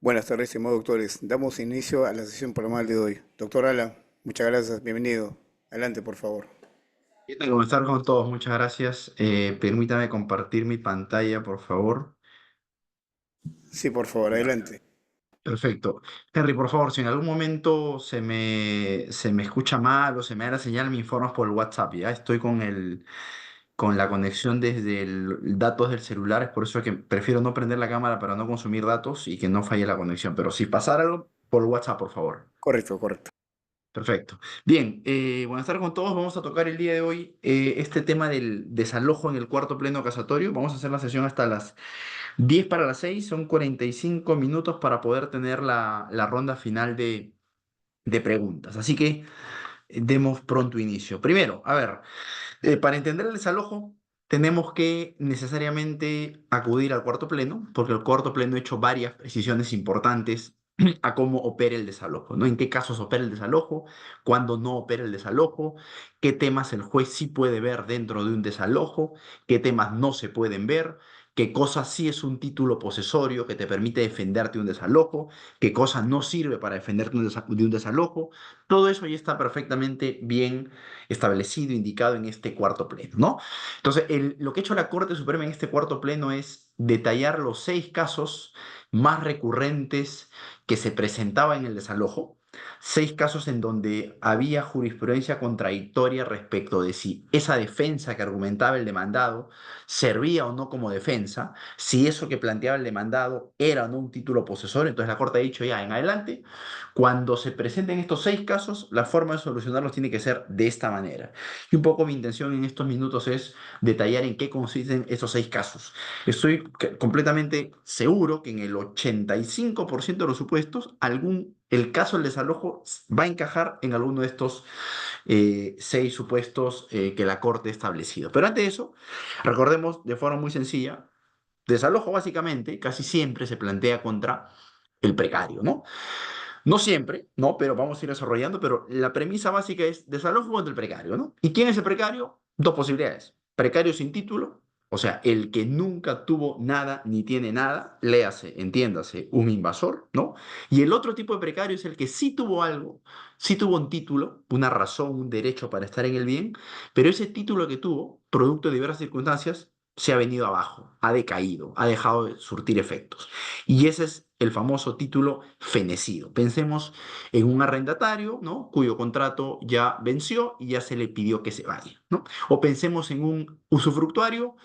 Buenas tardes, estimados doctores. Damos inicio a la sesión paranormal de hoy. Doctor Alan, muchas gracias, bienvenido. Adelante, por favor. ¿Qué tal? ¿Cómo están con todos? Muchas gracias. Permítame compartir mi pantalla, por favor. Sí, por favor, Ya. adelante. Perfecto. Henry, por favor, si en algún momento se me escucha mal o se me da la señal, me informas por el WhatsApp, ¿ya? Estoy con la conexión desde el datos del celular, es por eso que prefiero no prender la cámara para no consumir datos y que no falle la conexión. Pero si pasara algo, por WhatsApp, por favor. Correcto, correcto. Perfecto. Bien, buenas tardes con todos. Vamos a tocar el día de hoy este tema del desalojo en el cuarto pleno casatorio. Vamos a hacer la sesión hasta las 10 para las 6. Son 45 minutos para poder tener la ronda final de preguntas. Así que demos pronto inicio. Primero, a ver, para entender el desalojo, tenemos que necesariamente acudir al cuarto pleno, porque el cuarto pleno ha hecho varias precisiones importantes a cómo opera el desalojo, ¿no? En qué casos opera el desalojo, cuándo no opera el desalojo, qué temas el juez sí puede ver dentro de un desalojo, qué temas no se pueden ver, qué cosa sí es un título posesorio que te permite defenderte de un desalojo, qué cosa no sirve para defenderte de un desalojo. Todo eso ya está perfectamente bien establecido, indicado en este cuarto pleno, ¿no? Entonces, lo que ha hecho la Corte Suprema en este cuarto pleno es detallar los 6 casos más recurrentes que se presentaban en el desalojo, 6 casos en donde había jurisprudencia contradictoria respecto de si esa defensa que argumentaba el demandado servía o no como defensa, si eso que planteaba el demandado era o no un título posesorio. Entonces la Corte ha dicho ya en adelante, cuando se presenten estos 6 casos, la forma de solucionarlos tiene que ser de esta manera. Y un poco mi intención en estos minutos es detallar en qué consisten esos 6 casos. Estoy completamente seguro que en el 85% de los supuestos, el caso del desalojo va a encajar en alguno de estos 6 supuestos que la Corte ha establecido. Pero antes de eso, recordemos de forma muy sencilla, desalojo básicamente casi siempre se plantea contra el precario, ¿no? No siempre, ¿no? Pero vamos a ir desarrollando, pero la premisa básica es desalojo contra el precario, ¿no? ¿Y quién es el precario? Dos posibilidades. Precario sin título, o sea, el que nunca tuvo nada ni tiene nada, léase, entiéndase, un invasor, ¿no? Y el otro tipo de precario es el que sí tuvo algo, sí tuvo un título, una razón, un derecho para estar en el bien, pero ese título que tuvo, producto de diversas circunstancias, se ha venido abajo, ha decaído, ha dejado de surtir efectos. Y ese es el famoso título fenecido. Pensemos en un arrendatario, ¿no? Cuyo contrato ya venció y ya se le pidió que se vaya, ¿no? O pensemos en un usufructuario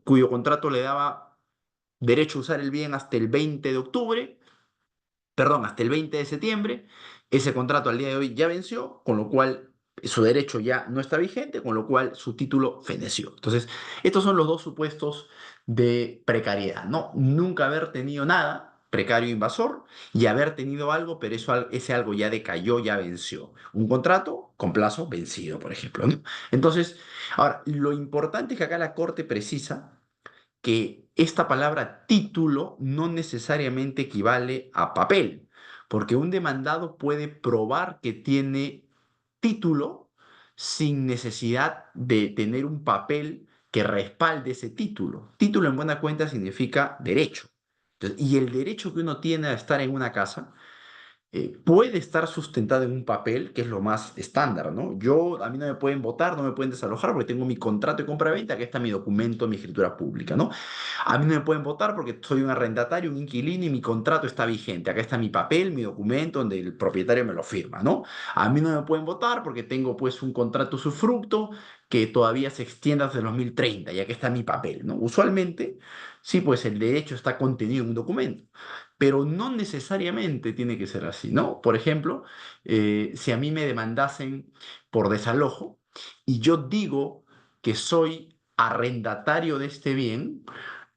cuyo contrato le daba derecho a usar el bien hasta el 20 de octubre, perdón, hasta el 20 de septiembre. Ese contrato al día de hoy ya venció, con lo cual su derecho ya no está vigente, con lo cual su título feneció. Entonces, estos son los dos supuestos de precariedad, ¿no? Nunca haber tenido nada, precario invasor, y haber tenido algo, pero ese algo ya decayó, ya venció. Un contrato con plazo vencido, por ejemplo, ¿no? Entonces, ahora, lo importante es que acá la Corte precisa que esta palabra título no necesariamente equivale a papel, porque un demandado puede probar que tiene título sin necesidad de tener un papel que respalde ese título. Título en buena cuenta significa derecho. Entonces, y el derecho que uno tiene a estar en una casa puede estar sustentado en un papel, que es lo más estándar, ¿no? A mí no me pueden votar, no me pueden desalojar porque tengo mi contrato de compra-venta, que está mi documento, mi escritura pública, ¿no? A mí no me pueden votar porque soy un arrendatario, un inquilino y mi contrato está vigente. Acá está mi papel, mi documento donde el propietario me lo firma, ¿no? A mí no me pueden votar porque tengo pues un contrato usufructo que todavía se extiende hasta el 2030 y aquí está mi papel, ¿no? Usualmente, sí, pues el derecho está contenido en un documento, pero no necesariamente tiene que ser así, ¿no? Por ejemplo, si a mí me demandasen por desalojo y yo digo que soy arrendatario de este bien,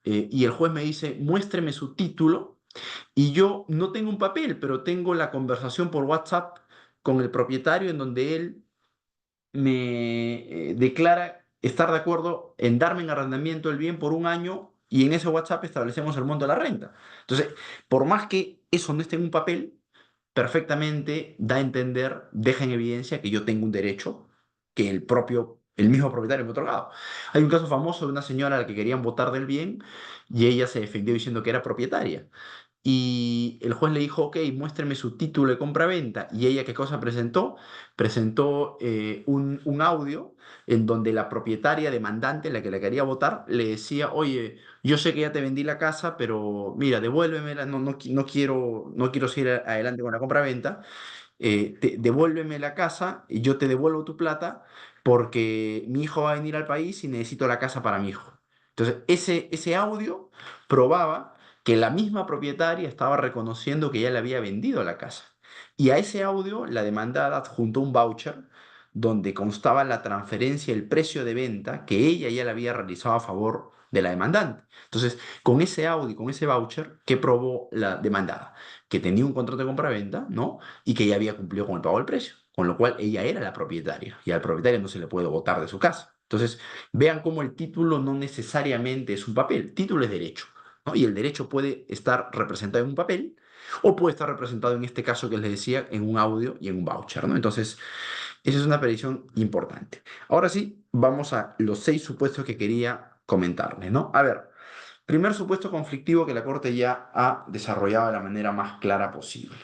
y el juez me dice, muéstreme su título, y yo no tengo un papel, pero tengo la conversación por WhatsApp con el propietario en donde él me declara estar de acuerdo en darme en arrendamiento el bien por un año y en ese WhatsApp establecemos el monto de la renta. Entonces, por más que eso no esté en un papel, perfectamente da a entender, deja en evidencia que yo tengo un derecho que el mismo propietario me ha otorgado. Hay un caso famoso de una señora a la que querían votar del bien y ella se defendió diciendo que era propietaria. y el juez le dijo, ok, muéstreme su título de compraventa. Y ella, ¿qué cosa presentó? Presentó un audio en donde la propietaria demandante, la que le quería votar, le decía, oye, yo sé que ya te vendí la casa, pero mira, devuélvemela, no quiero seguir adelante con la compraventa, devuélveme la casa y yo te devuelvo tu plata porque mi hijo va a venir al país y necesito la casa para mi hijo. Entonces, ese audio probaba que la misma propietaria estaba reconociendo que ya le había vendido la casa. Y a ese audio la demandada adjuntó un voucher donde constaba la transferencia, el precio de venta que ella ya le había realizado a favor de la demandante. Entonces, con ese audio, con ese voucher, ¿qué probó la demandada? Que tenía un contrato de compraventa, ¿no? Y que ya había cumplido con el pago del precio, con lo cual ella era la propietaria y al propietario no se le puede botar de su casa. Entonces, vean cómo el título no necesariamente es un papel, título es derecho, ¿no? Y el derecho puede estar representado en un papel o puede estar representado en este caso que les decía en un audio y en un voucher, ¿no? Entonces, esa es una predicción importante. Ahora sí, vamos a los 6 supuestos que quería comentarles, ¿no? A ver, primer supuesto conflictivo que la Corte ya ha desarrollado de la manera más clara posible.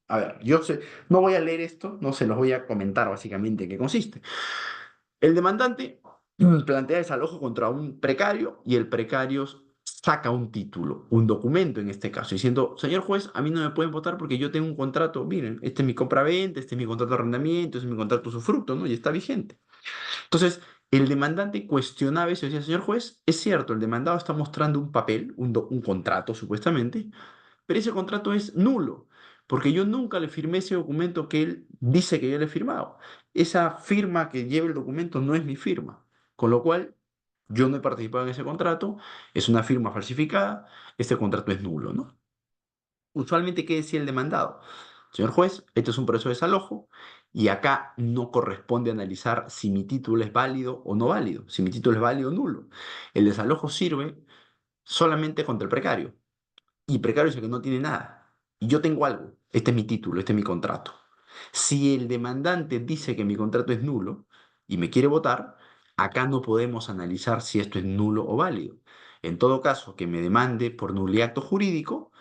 A ver, yo sé, no voy a leer esto, no se los voy a comentar básicamente en qué consiste. El demandante plantea desalojo contra un precario y el precario saca un título, un documento en este caso, diciendo, señor juez, a mí no me pueden votar porque yo tengo un contrato, miren, este es mi compraventa, este es mi contrato de arrendamiento, este es mi contrato usufructo, ¿no? Y está vigente. Entonces, el demandante cuestionaba eso y decía, señor juez, es cierto, el demandado está mostrando un papel, un contrato supuestamente, pero ese contrato es nulo, porque yo nunca le firmé ese documento que él dice que yo le he firmado. Esa firma que lleva el documento no es mi firma, con lo cual yo no he participado en ese contrato, es una firma falsificada, este contrato es nulo, ¿no? Usualmente, ¿qué decía el demandado? Señor juez, este es un proceso de desalojo y acá no corresponde analizar si mi título es válido o no válido, si mi título es válido o nulo. El desalojo sirve solamente contra el precario. Y precario dice que no tiene nada. Y yo tengo algo. Este es mi título, este es mi contrato. Si el demandante dice que mi contrato es nulo y me quiere votar, acá no podemos analizar si esto es nulo o válido. En todo caso, que me demande por nulidad acto jurídico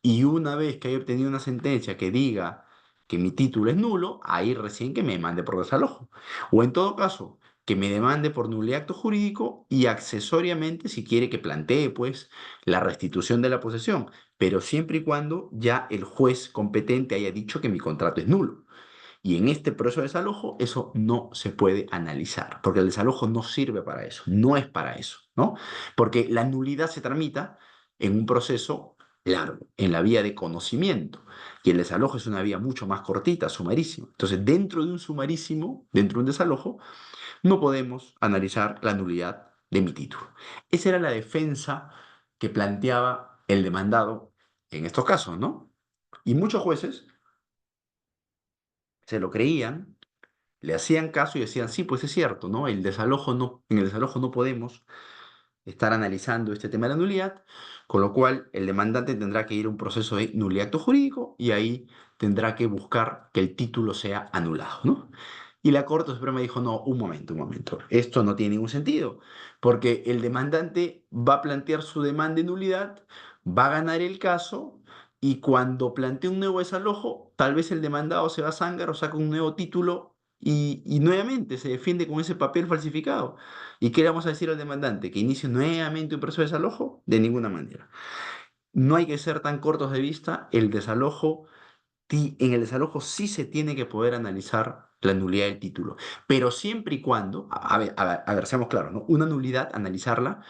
y una vez que haya obtenido una sentencia que diga que mi título es nulo, ahí recién que me demande por desalojo. O en todo caso, que me demande por nulidad acto jurídico y accesoriamente si quiere que plantee pues la restitución de la posesión, pero siempre y cuando ya el juez competente haya dicho que mi contrato es nulo. Y en este proceso de desalojo eso no se puede analizar, porque el desalojo no sirve para eso, no es para eso, ¿no? Porque la nulidad se tramita en un proceso largo, en la vía de conocimiento, y el desalojo es una vía mucho más cortita, sumarísima. Entonces, dentro de un sumarísimo, dentro de un desalojo, no podemos analizar la nulidad de mi título. Esa era la defensa que planteaba el demandado en estos casos, ¿no? Y muchos jueces se lo creían, le hacían caso y decían, sí, pues es cierto, ¿no? En el desalojo no podemos estar analizando este tema de la nulidad, con lo cual el demandante tendrá que ir a un proceso de nulidad acto jurídico y ahí tendrá que buscar que el título sea anulado, ¿no? Y la Corte Suprema dijo, no, un momento, esto no tiene ningún sentido, porque el demandante va a plantear su demanda de nulidad, va a ganar el caso, y cuando plantee un nuevo desalojo, tal vez el demandado se va a zangar o saca un nuevo título y nuevamente se defiende con ese papel falsificado. ¿Y qué le vamos a decir al demandante? ¿Que inicie nuevamente un proceso de desalojo? De ninguna manera. No hay que ser tan cortos de vista, en el desalojo sí se tiene que poder analizar la nulidad del título, pero siempre y cuando, seamos claros, ¿no? Una nulidad, analizarla,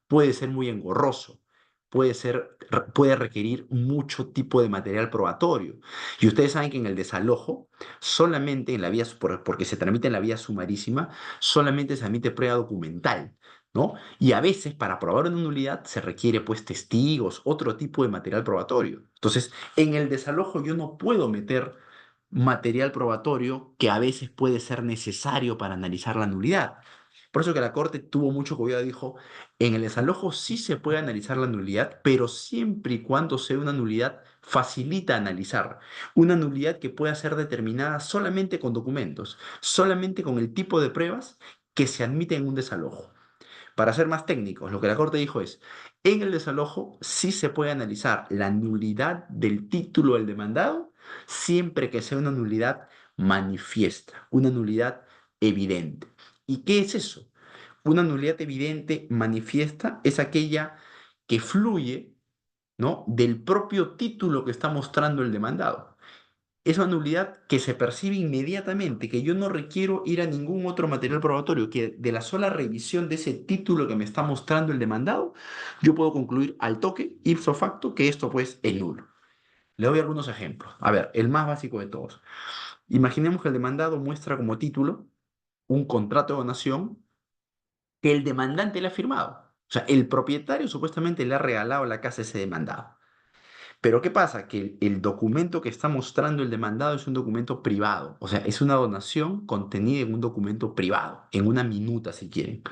puede ser muy engorroso, puede requerir mucho tipo de material probatorio. Y ustedes saben que en el desalojo, solamente en la vía, porque se tramita en la vía sumarísima, solamente se admite prueba documental. ¿No? Y a veces para probar una nulidad se requiere pues testigos, otro tipo de material probatorio. Entonces, en el desalojo yo no puedo meter material probatorio que a veces puede ser necesario para analizar la nulidad. Por eso que la Corte tuvo mucho cuidado y dijo, en el desalojo sí se puede analizar la nulidad, pero siempre y cuando sea una nulidad facilita analizar. Una nulidad que pueda ser determinada solamente con documentos, solamente con el tipo de pruebas que se admiten en un desalojo. Para ser más técnicos, lo que la Corte dijo es, en el desalojo sí se puede analizar la nulidad del título del demandado siempre que sea una nulidad manifiesta, una nulidad evidente. ¿Y qué es eso? Una nulidad evidente manifiesta es aquella que fluye, ¿no?, del propio título que está mostrando el demandado. Es una nulidad que se percibe inmediatamente, que yo no requiero ir a ningún otro material probatorio, que de la sola revisión de ese título que me está mostrando el demandado, yo puedo concluir al toque, ipso facto, que esto pues es nulo. Le doy algunos ejemplos. A ver, el más básico de todos. Imaginemos que el demandado muestra como título un contrato de donación que el demandante le ha firmado. O sea, el propietario supuestamente le ha regalado la casa a ese demandado. Pero ¿qué pasa? Que el documento que está mostrando el demandado es un documento privado. O sea, es una donación contenida en un documento privado, en una minuta si quieren.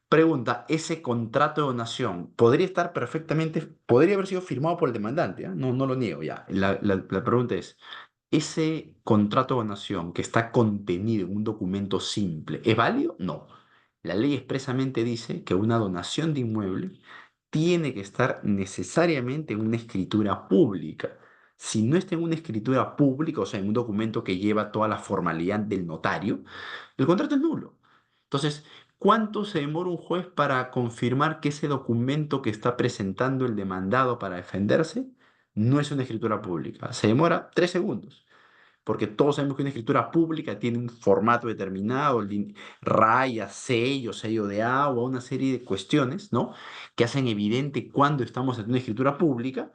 Pregunta, ¿ese contrato de donación podría estar perfectamente, podría haber sido firmado por el demandante? ¿Ah? No, no lo niego ya. La pregunta es, ¿ese contrato de donación que está contenido en un documento simple es válido? No. La ley expresamente dice que una donación de inmueble tiene que estar necesariamente en una escritura pública. Si no está en una escritura pública, o sea, en un documento que lleva toda la formalidad del notario, el contrato es nulo. Entonces, ¿cuánto se demora un juez para confirmar que ese documento que está presentando el demandado para defenderse no es una escritura pública? Se demora 3 segundos, porque todos sabemos que una escritura pública tiene un formato determinado, raya, sello, sello de agua, una serie de cuestiones, ¿no?, que hacen evidente cuándo estamos ante una escritura pública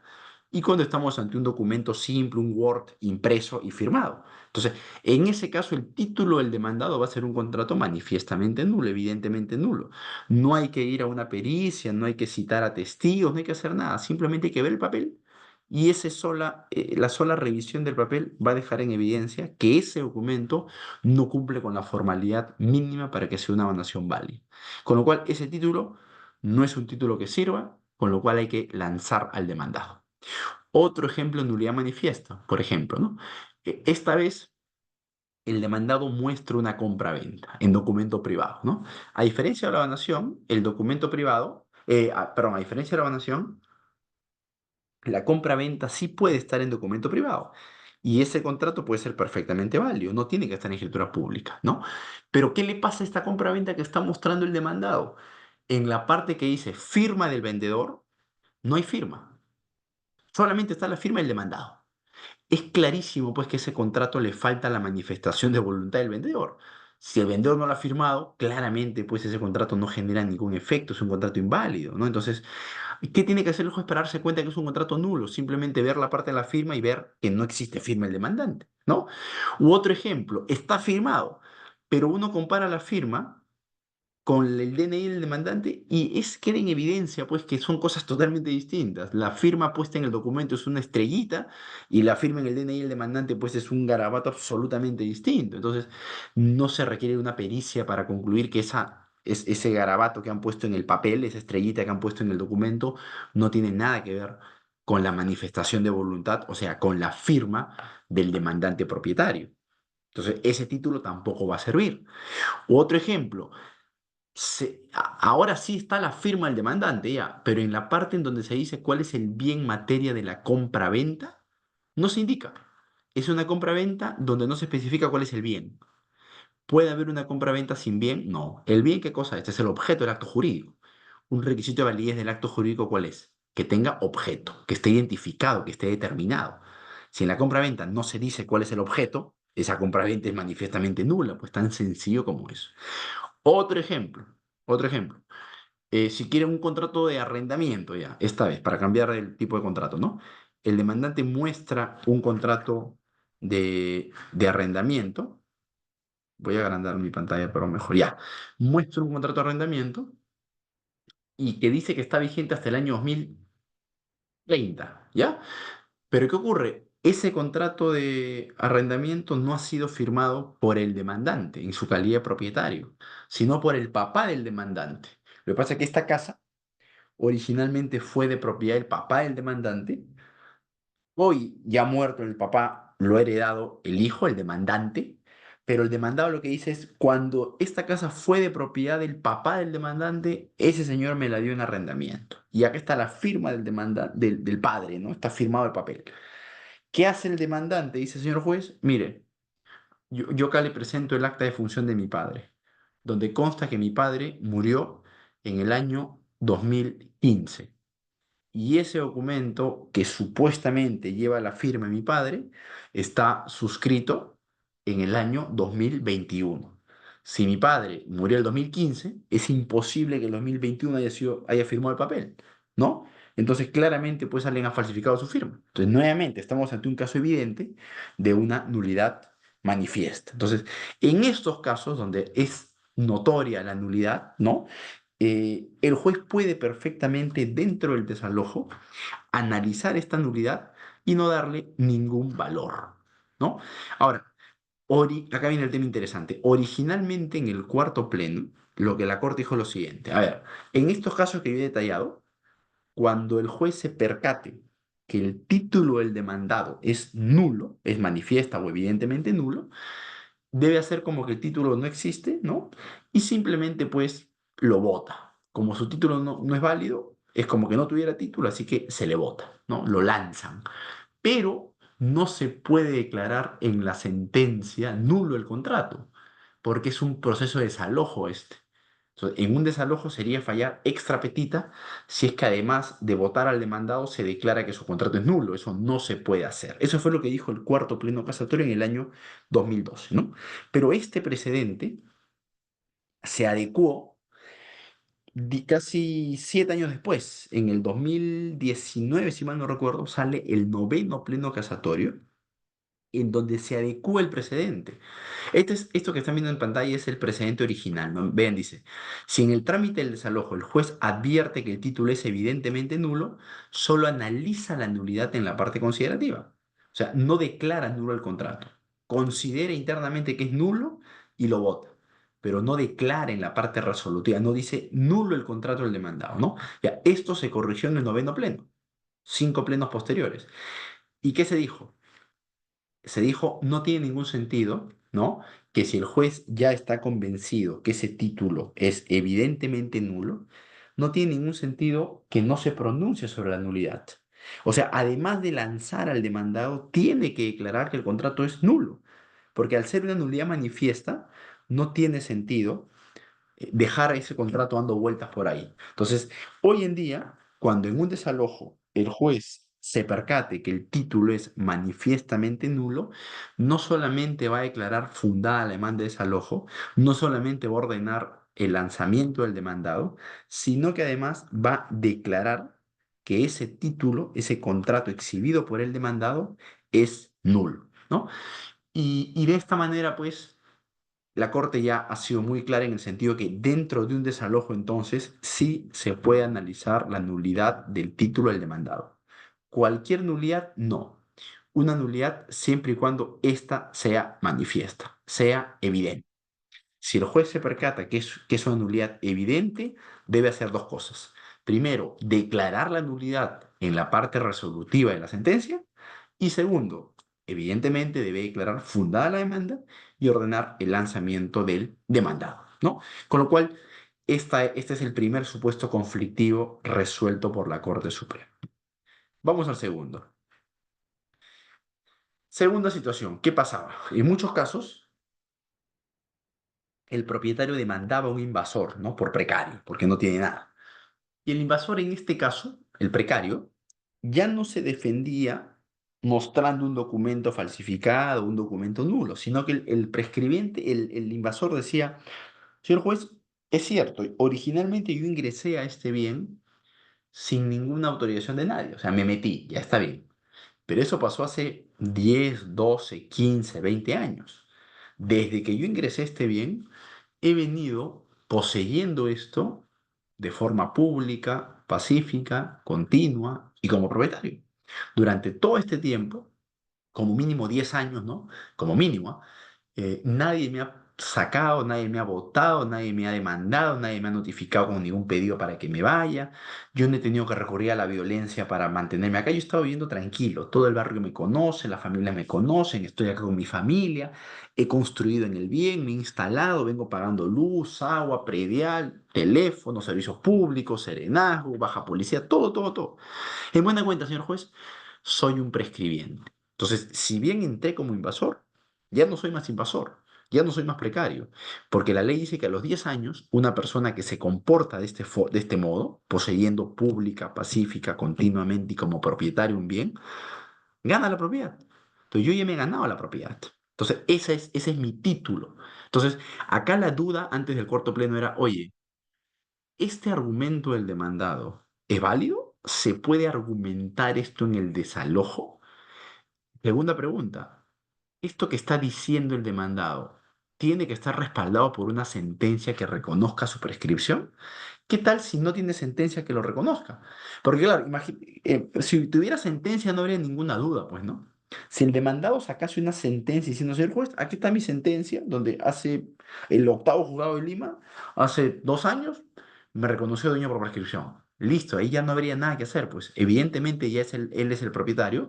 y cuando estamos ante un documento simple, un Word impreso y firmado. Entonces, en ese caso, el título del demandado va a ser un contrato manifiestamente nulo, evidentemente nulo. No hay que ir a una pericia, no hay que citar a testigos, no hay que hacer nada, simplemente hay que ver el papel y la sola revisión del papel va a dejar en evidencia que ese documento no cumple con la formalidad mínima para que sea una donación válida. Con lo cual, ese título no es un título que sirva, con lo cual hay que lanzar al demandado. Otro ejemplo de nulidad manifiesta, por ejemplo, ¿no? Esta vez el demandado muestra una compra-venta en documento privado, ¿no? A diferencia de la donación, el documento privado, perdón, a diferencia de la donación, la compra-venta sí puede estar en documento privado y ese contrato puede ser perfectamente válido, no tiene que estar en escritura pública, ¿no? Pero ¿qué le pasa a esta compra-venta que está mostrando el demandado? En la parte que dice firma del vendedor, no hay firma, solamente está la firma del demandado. Es clarísimo, pues, que ese contrato le falta la manifestación de voluntad del vendedor. Si el vendedor no lo ha firmado, claramente, pues, ese contrato no genera ningún efecto, es un contrato inválido, ¿no? Entonces, ¿qué tiene que hacer el juez para darse cuenta que es un contrato nulo? Simplemente ver la parte de la firma y ver que no existe firma del demandante, ¿no? U otro ejemplo, está firmado, pero uno compara la firma con el DNI del demandante y queda en evidencia pues que son cosas totalmente distintas. La firma puesta en el documento es una estrellita y la firma en el DNI del demandante pues es un garabato absolutamente distinto. Entonces no se requiere una pericia para concluir que ese garabato que han puesto en el papel, esa estrellita que han puesto en el documento, no tiene nada que ver con la manifestación de voluntad, o sea, con la firma del demandante propietario. Entonces, ese título tampoco va a servir. Otro ejemplo, ahora sí está la firma del demandante, ya, pero en la parte en donde se dice cuál es el bien materia de la compra-venta, no se indica. Es una compra-venta donde no se especifica cuál es el bien. ¿Puede haber una compra-venta sin bien? No. ¿El bien qué cosa es? Este es el objeto del acto jurídico. Un requisito de validez del acto jurídico, ¿cuál es? Que tenga objeto, que esté identificado, que esté determinado. Si en la compra-venta no se dice cuál es el objeto, esa compra-venta es manifiestamente nula, pues tan sencillo como eso. Otro ejemplo, otro ejemplo. Si quieren un contrato de arrendamiento, ya, esta vez, para cambiar el tipo de contrato, ¿no? El demandante muestra un contrato de arrendamiento. Voy a agrandar mi pantalla, pero mejor ya. Muestra un contrato de arrendamiento y que dice que está vigente hasta el año 2030, ¿ya? Pero ¿qué ocurre? Ese contrato de arrendamiento no ha sido firmado por el demandante en su calidad de propietario, sino por el papá del demandante. Lo que pasa es que esta casa originalmente fue de propiedad del papá del demandante. Hoy, ya muerto el papá, lo ha heredado el hijo, el demandante, Pero el demandado lo que dice es, cuando esta casa fue de propiedad del papá del demandante, ese señor me la dio en arrendamiento. Y acá está la firma del padre, ¿no? Está firmado el papel. ¿Qué hace el demandante? Dice, señor juez, mire, yo acá le presento el acta de función de mi padre, donde consta que mi padre murió en el año 2015. Y ese documento que supuestamente lleva la firma de mi padre está suscrito en el año 2021. Si mi padre murió en el 2015, es imposible que en el 2021 haya firmado el papel, ¿no? Entonces, claramente, pues alguien ha falsificado su firma. Entonces, nuevamente, estamos ante un caso evidente de una nulidad manifiesta. Entonces, en estos casos donde es notoria la nulidad, ¿no? El juez puede perfectamente, dentro del desalojo, analizar esta nulidad y no darle ningún valor, ¿no? Ahora, acá viene el tema interesante. Originalmente, en el cuarto pleno, lo que la Corte dijo es lo siguiente. A ver, en estos casos que yo he detallado, cuando el juez se percate que el título del demandado es nulo, es manifiesta o evidentemente nulo, debe hacer como que el título no existe, ¿no? Y simplemente pues lo vota. Como su título no es válido, es como que no tuviera título, así que se le vota, ¿no? Lo lanzan. Pero no se puede declarar en la sentencia nulo el contrato, porque es un proceso de desalojo este. Entonces, en un desalojo sería fallar extra petita si es que además de votar al demandado se declara que su contrato es nulo. Eso no se puede hacer. Eso fue lo que dijo el cuarto pleno casatorio en el año 2012, ¿no? Pero este precedente se adecuó casi 7 años después. En el 2019, si mal no recuerdo, sale el noveno pleno casatorio en donde se adecua el precedente. Esto que están viendo en pantalla es el precedente original, ¿no? Vean, dice, si en el trámite del desalojo el juez advierte que el título es evidentemente nulo, solo analiza la nulidad en la parte considerativa. O sea, no declara nulo el contrato. Considera internamente que es nulo y lo vota. Pero no declara en la parte resolutiva, no dice nulo el contrato del demandado, ¿no? Ya, esto se corrigió en el noveno pleno, 5 plenos posteriores. ¿Y qué se dijo? Se dijo, no tiene ningún sentido, ¿no? Que si el juez ya está convencido que ese título es evidentemente nulo, no tiene ningún sentido que no se pronuncie sobre la nulidad. O sea, además de lanzar al demandado, tiene que declarar que el contrato es nulo, porque al ser una nulidad manifiesta, no tiene sentido dejar ese contrato dando vueltas por ahí. Entonces, hoy en día, cuando en un desalojo el juez se percate que el título es manifiestamente nulo, no solamente va a declarar fundada la demanda de desalojo, no solamente va a ordenar el lanzamiento del demandado, sino que además va a declarar que ese título, ese contrato exhibido por el demandado, es nulo, ¿no? Y de esta manera, pues, la Corte ya ha sido muy clara en el sentido que dentro de un desalojo entonces sí se puede analizar la nulidad del título del demandado. Cualquier nulidad, no. Una nulidad siempre y cuando ésta sea manifiesta, sea evidente. Si el juez se percata que es una nulidad evidente, debe hacer dos cosas. Primero, declarar la nulidad en la parte resolutiva de la sentencia. Y segundo, evidentemente debe declarar fundada la demanda y ordenar el lanzamiento del demandado, ¿no? Con lo cual, este es el primer supuesto conflictivo resuelto por la Corte Suprema. Vamos al segundo. Segunda situación, ¿qué pasaba? En muchos casos, el propietario demandaba a un invasor, ¿no? Por precario, porque no tiene nada. Y el invasor en este caso, el precario, ya no se defendía mostrando un documento falsificado, un documento nulo, sino que el prescribiente, el invasor decía, señor juez, es cierto, originalmente yo ingresé a este bien sin ninguna autorización de nadie, o sea, me metí, ya está bien. Pero eso pasó hace 10, 12, 15, 20 años. Desde que yo ingresé a este bien, he venido poseyendo esto de forma pública, pacífica, continua y como propietario. Durante todo este tiempo, como mínimo 10 años, ¿no? Como mínimo, nadie me ha sacado, nadie me ha votado, nadie me ha demandado, nadie me ha notificado con ningún pedido para que me vaya. Yo no he tenido que recurrir a la violencia para mantenerme acá. Yo he estado viviendo tranquilo. Todo el barrio me conoce, la familia me conocen, estoy acá con mi familia, he construido en el bien, me he instalado, vengo pagando luz, agua, predial, teléfono, servicios públicos, serenazgo, baja policía, todo, todo, todo. En buena cuenta, señor juez, soy un prescribiente. Entonces, si bien entré como invasor, ya no soy más invasor, ya no soy más precario, porque la ley dice que a los 10 años, una persona que se comporta de este modo, poseyendo pública, pacífica, continuamente y como propietario un bien, gana la propiedad. Entonces, yo ya me he ganado la propiedad. Entonces, ese es mi título. Entonces, acá la duda antes del cuarto pleno era, oye, ¿este argumento del demandado es válido? ¿Se puede argumentar esto en el desalojo? Segunda pregunta, ¿esto que está diciendo el demandado tiene que estar respaldado por una sentencia que reconozca su prescripción? ¿Qué tal si no tiene sentencia que lo reconozca? Porque claro, si tuviera sentencia no habría ninguna duda, pues, ¿no? Si el demandado sacase una sentencia diciendo, señor juez, aquí está mi sentencia, donde hace el octavo juzgado de Lima, hace 2 años, me reconoció dueño por prescripción. Listo, ahí ya no habría nada que hacer, pues. Evidentemente ya él es el propietario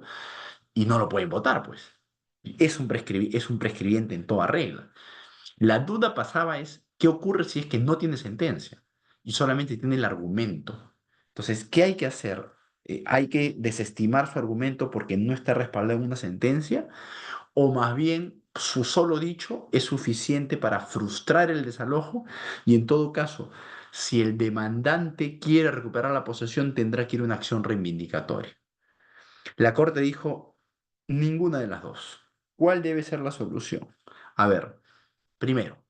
y no lo pueden votar, pues. Es un prescribiente en toda regla. La duda pasaba es, ¿qué ocurre si es que no tiene sentencia y solamente tiene el argumento? Entonces, ¿qué hay que hacer? ¿Hay que desestimar su argumento porque no está respaldado en una sentencia? ¿O más bien su solo dicho es suficiente para frustrar el desalojo? Y en todo caso, si el demandante quiere recuperar la posesión, tendrá que ir a una acción reivindicatoria. La Corte dijo, ninguna de las dos. ¿Cuál debe ser la solución? A ver, primero,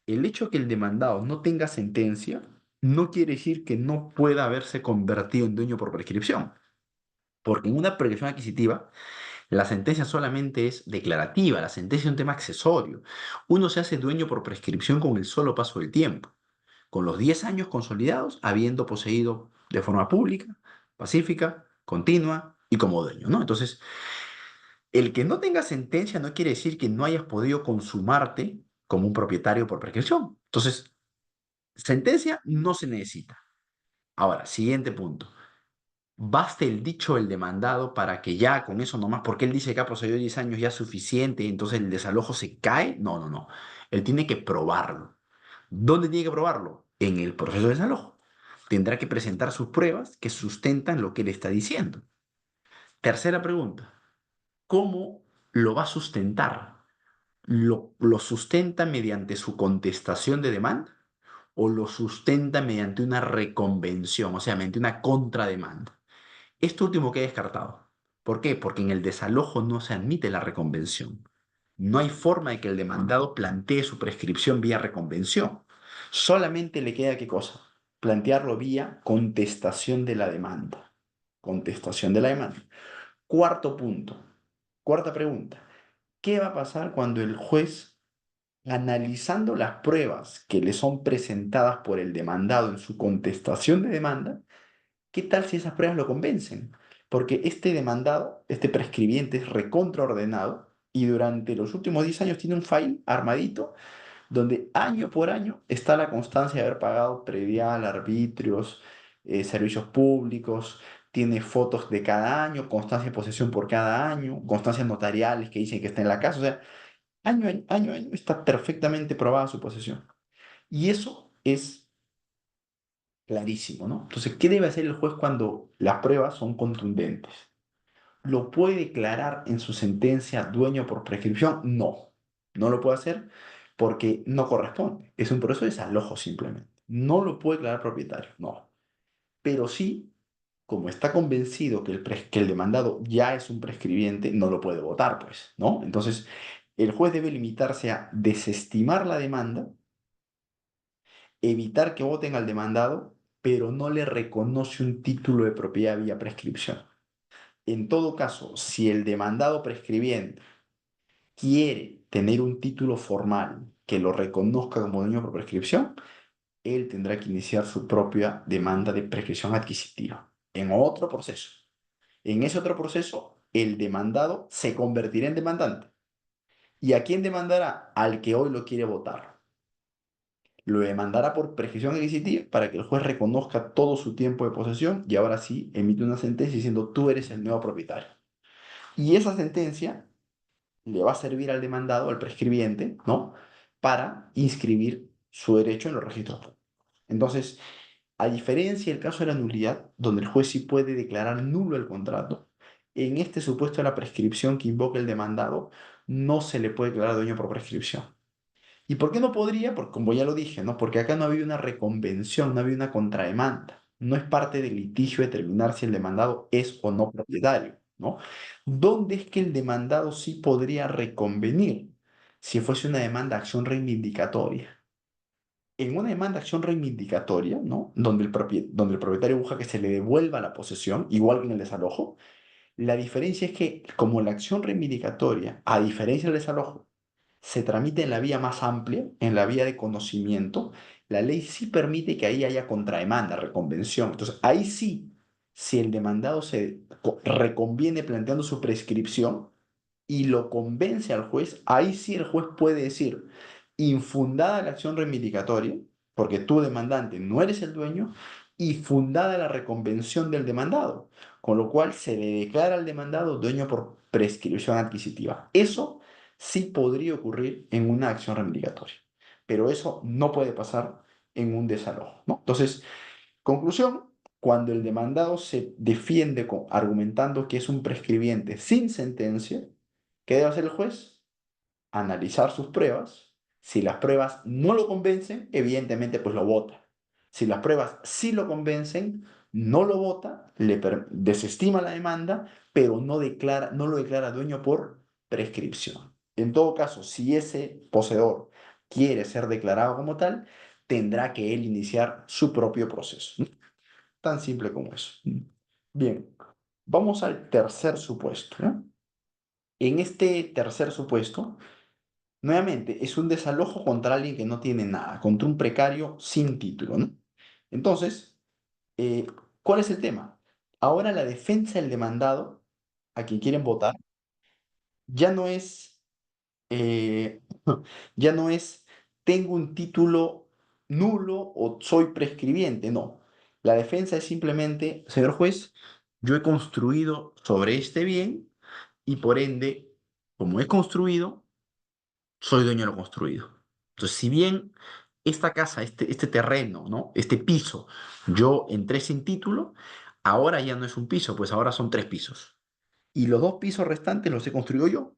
el hecho de que el demandado no tenga sentencia no quiere decir que no pueda haberse convertido en dueño por prescripción, porque en una prescripción adquisitiva la sentencia solamente es declarativa, la sentencia es un tema accesorio. Uno se hace dueño por prescripción con el solo paso del tiempo, con los 10 años consolidados habiendo poseído de forma pública, pacífica, continua y como dueño, ¿no? Entonces, el que no tenga sentencia no quiere decir que no hayas podido consumarte como un propietario por prescripción. Entonces, sentencia no se necesita. Ahora, siguiente punto. ¿Basta el dicho del demandado para que ya con eso nomás, porque él dice que ha procedido 10 años ya es suficiente, entonces el desalojo se cae? No, no, no. Él tiene que probarlo. ¿Dónde tiene que probarlo? En el proceso de desalojo. Tendrá que presentar sus pruebas que sustentan lo que él está diciendo. Tercera pregunta. ¿Cómo lo va a sustentar? ¿Lo sustenta mediante su contestación de demanda o lo sustenta mediante una reconvención, o sea, mediante una contrademanda? Esto último queda descartado. ¿Por qué? Porque en el desalojo no se admite la reconvención. No hay forma de que el demandado plantee su prescripción vía reconvención. Solamente le queda ¿qué cosa? Plantearlo vía contestación de la demanda. Contestación de la demanda. Cuarto punto. Cuarta pregunta. ¿Qué va a pasar cuando el juez, analizando las pruebas que le son presentadas por el demandado en su contestación de demanda, qué tal si esas pruebas lo convencen? Porque este demandado, este prescribiente es recontraordenado y durante los últimos 10 años tiene un file armadito donde año por año está la constancia de haber pagado predial, arbitrios, servicios públicos, tiene fotos de cada año, constancia de posesión por cada año, constancias notariales que dicen que está en la casa, o sea, año a año está perfectamente probada su posesión. Y eso es clarísimo, ¿no? Entonces, ¿qué debe hacer el juez cuando las pruebas son contundentes? ¿Lo puede declarar en su sentencia dueño por prescripción? No, no lo puede hacer porque no corresponde. Es un proceso de desalojo simplemente. No lo puede declarar propietario, no. Pero sí, como está convencido que el demandado ya es un prescribiente, no lo puede votar, pues, ¿no? Entonces, el juez debe limitarse a desestimar la demanda, evitar que voten al demandado, pero no le reconoce un título de propiedad vía prescripción. En todo caso, si el demandado prescribiente quiere tener un título formal que lo reconozca como dueño por prescripción, él tendrá que iniciar su propia demanda de prescripción adquisitiva en otro proceso. En ese otro proceso, el demandado se convertirá en demandante ¿Y a quién demandará? Al que hoy lo quiere votar. Lo demandará por prescripción adquisitiva para que el juez reconozca todo su tiempo de posesión y ahora sí emite una sentencia diciendo tú eres el nuevo propietario. Y esa sentencia le va a servir al demandado, al prescribiente, ¿no? Para inscribir su derecho en los registros públicos. Entonces, a diferencia del caso de la nulidad, donde el juez sí puede declarar nulo el contrato, en este supuesto de la prescripción que invoca el demandado, no se le puede declarar dueño por prescripción. ¿Y por qué no podría? Porque como ya lo dije, ¿no? Porque acá no había una reconvención, no había una contrademanda. No es parte del litigio determinar si el demandado es o no propietario, ¿no? ¿Dónde es que el demandado sí podría reconvenir? Si fuese una demanda de acción reivindicatoria. En una demanda de acción reivindicatoria, ¿no? Donde el propietario busca que se le devuelva la posesión, igual que en el desalojo, la diferencia es que como la acción reivindicatoria, a diferencia del desalojo, se tramite en la vía más amplia, en la vía de conocimiento, la ley sí permite que ahí haya contrademanda, reconvención. Entonces, ahí sí, si el demandado se reconviene planteando su prescripción y lo convence al juez, ahí sí el juez puede decir, infundada la acción reivindicatoria, porque tú demandante no eres el dueño, y fundada la reconvención del demandado, con lo cual se le declara al demandado dueño por prescripción adquisitiva. Eso sí podría ocurrir en una acción reivindicatoria, pero eso no puede pasar en un desalojo, ¿no? Entonces, conclusión, cuando el demandado se defiende argumentando que es un prescribiente sin sentencia, ¿qué debe hacer el juez? Analizar sus pruebas. Si las pruebas no lo convencen, evidentemente pues lo vota. Si las pruebas sí lo convencen, no lo vota, desestima la demanda, pero no lo declara dueño por prescripción. En todo caso, si ese poseedor quiere ser declarado como tal, tendrá que él iniciar su propio proceso. Tan simple como eso. Bien, vamos al tercer supuesto, ¿no? En este tercer supuesto, nuevamente, es un desalojo contra alguien que no tiene nada, contra un precario sin título, ¿no? Entonces, eh, ¿cuál es el tema? Ahora la defensa del demandado, a quien quieren votar, ya no es, eh, ya no es tengo un título nulo o soy prescribiente, no. La defensa es simplemente, señor juez, yo he construido sobre este bien y por ende, como he construido, soy dueño de lo construido. Entonces, si bien esta casa, este terreno, ¿no? Este piso, yo entré sin título, ahora ya no es un piso, pues ahora son tres pisos. Y los dos pisos restantes los he construido yo.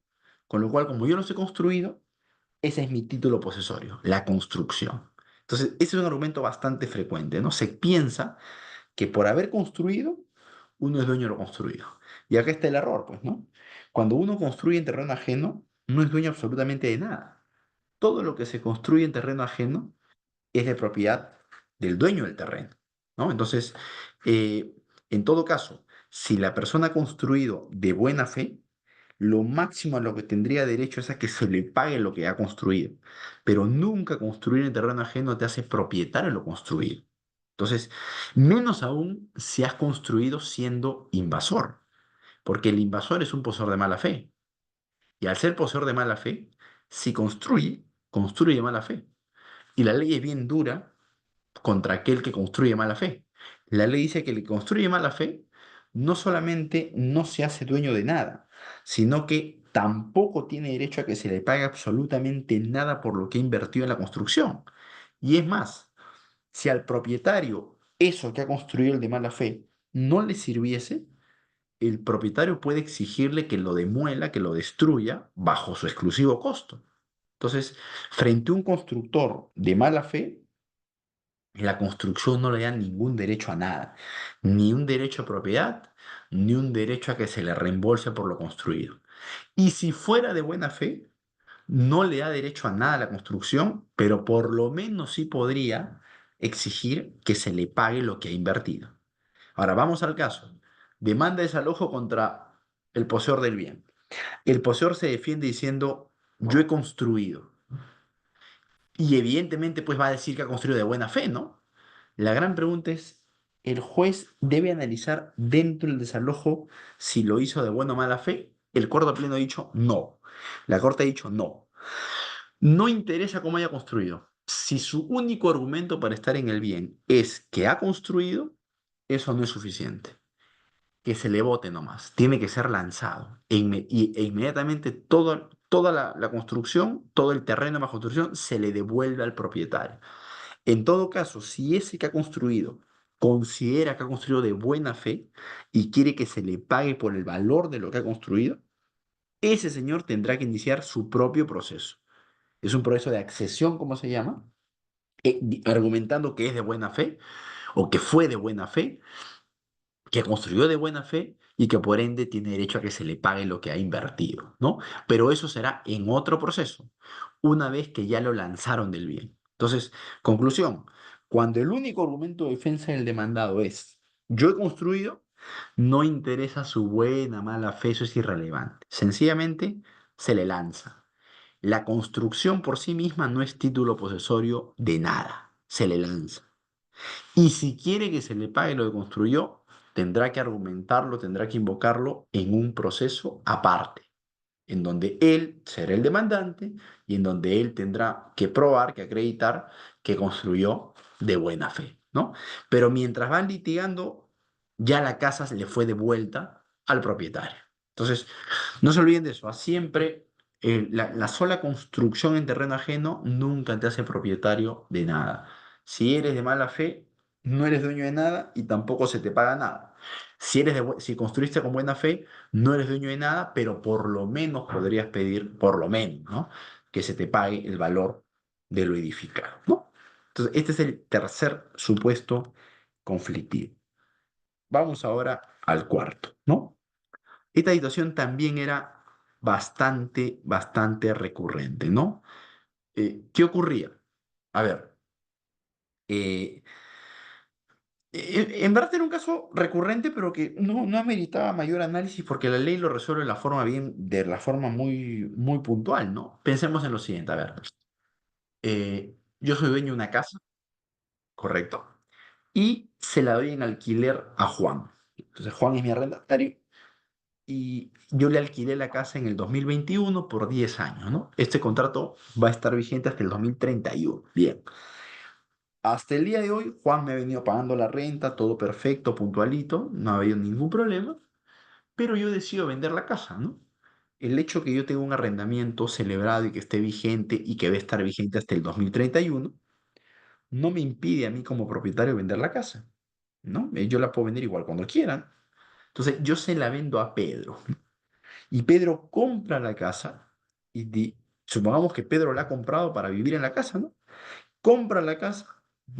Con lo cual, como yo los he construido, ese es mi título posesorio, la construcción. Entonces, ese es un argumento bastante frecuente, ¿no? Se piensa que por haber construido, uno es dueño de lo construido. Y acá está el error, pues, ¿no? Cuando uno construye en terreno ajeno, no es dueño absolutamente de nada. Todo lo que se construye en terreno ajeno es de propiedad del dueño del terreno, ¿no? Entonces, eh, en todo caso, si la persona ha construido de buena fe, lo máximo a lo que tendría derecho es a que se le pague lo que ha construido. Pero nunca construir en terreno ajeno te hace propietario de lo construido. Entonces, menos aún si has construido siendo invasor, porque el invasor es un poseedor de mala fe. Y al ser poseedor de mala fe, si construye, construye de mala fe. Y la ley es bien dura contra aquel que construye mala fe. La ley dice que el que construye mala fe no solamente no se hace dueño de nada, sino que tampoco tiene derecho a que se le pague absolutamente nada por lo que ha invertido en la construcción. Y es más, si al propietario eso que ha construido el de mala fe no le sirviese, el propietario puede exigirle que lo demuela, que lo destruya bajo su exclusivo costo. Entonces, frente a un constructor de mala fe, la construcción no le da ningún derecho a nada, ni un derecho a propiedad, ni un derecho a que se le reembolse por lo construido. Y si fuera de buena fe, no le da derecho a nada a la construcción, pero por lo menos sí podría exigir que se le pague lo que ha invertido. Ahora vamos al caso. Demanda de desalojo contra el poseedor del bien. El poseedor se defiende diciendo, yo he construido. Y evidentemente pues va a decir que ha construido de buena fe, ¿no? La gran pregunta es, ¿el juez debe analizar dentro del desalojo si lo hizo de buena o mala fe? El Cuarto Pleno ha dicho no. La Corte ha dicho no. No interesa cómo haya construido. Si su único argumento para estar en el bien es que ha construido, eso no es suficiente. Que se le vote nomás. Tiene que ser lanzado. E inmediatamente toda la construcción, todo el terreno de la construcción se le devuelve al propietario. En todo caso, si ese que ha construido considera que ha construido de buena fe y quiere que se le pague por el valor de lo que ha construido, ese señor tendrá que iniciar su propio proceso. Es un proceso de accesión, como se llama, argumentando que es de buena fe o que fue de buena fe, que construyó de buena fe y que por ende tiene derecho a que se le pague lo que ha invertido, ¿no? Pero eso será en otro proceso, una vez que ya lo lanzaron del bien. Entonces, conclusión, cuando el único argumento de defensa del demandado es yo he construido, no interesa su buena, mala fe, eso es irrelevante. Sencillamente se le lanza. La construcción por sí misma no es título posesorio de nada, se le lanza. Y si quiere que se le pague lo que construyó, tendrá que argumentarlo, tendrá que invocarlo en un proceso aparte, en donde él será el demandante y en donde él tendrá que probar, que acreditar que construyó de buena fe, ¿no? Pero mientras van litigando, ya la casa se le fue devuelta al propietario. Entonces, no se olviden de eso. Siempre la sola construcción en terreno ajeno nunca te hace propietario de nada. Si eres de mala fe, no eres dueño de nada y tampoco se te paga nada. Si construiste con buena fe, no eres dueño de nada, pero por lo menos podrías pedir, por lo menos, ¿no? Que se te pague el valor de lo edificado, ¿no? Entonces, este es el tercer supuesto conflictivo. Vamos ahora al cuarto, ¿no? Esta situación también era bastante recurrente, ¿no? ¿Qué ocurría? A ver, eh, en verdad era un caso recurrente, pero que no ameritaba mayor análisis porque la ley lo resuelve de la forma muy puntual, ¿no? Pensemos en lo siguiente, a ver, yo soy dueño de una casa, correcto, y se la doy en alquiler a Juan. Entonces Juan es mi arrendatario y yo le alquilé la casa en el 2021 por 10 años, ¿no? Este contrato va a estar vigente hasta el 2031. Bien. Hasta el día de hoy, Juan me ha venido pagando la renta, todo perfecto, puntualito, no ha habido ningún problema, pero yo decido vender la casa, ¿no? El hecho que yo tenga un arrendamiento celebrado y que esté vigente y que va a estar vigente hasta el 2031 no me impide a mí como propietario vender la casa, ¿no? Yo la puedo vender igual cuando quieran. Entonces, yo se la vendo a Pedro. Y Pedro compra la casa supongamos que Pedro la ha comprado para vivir en la casa, ¿no? Compra la casa,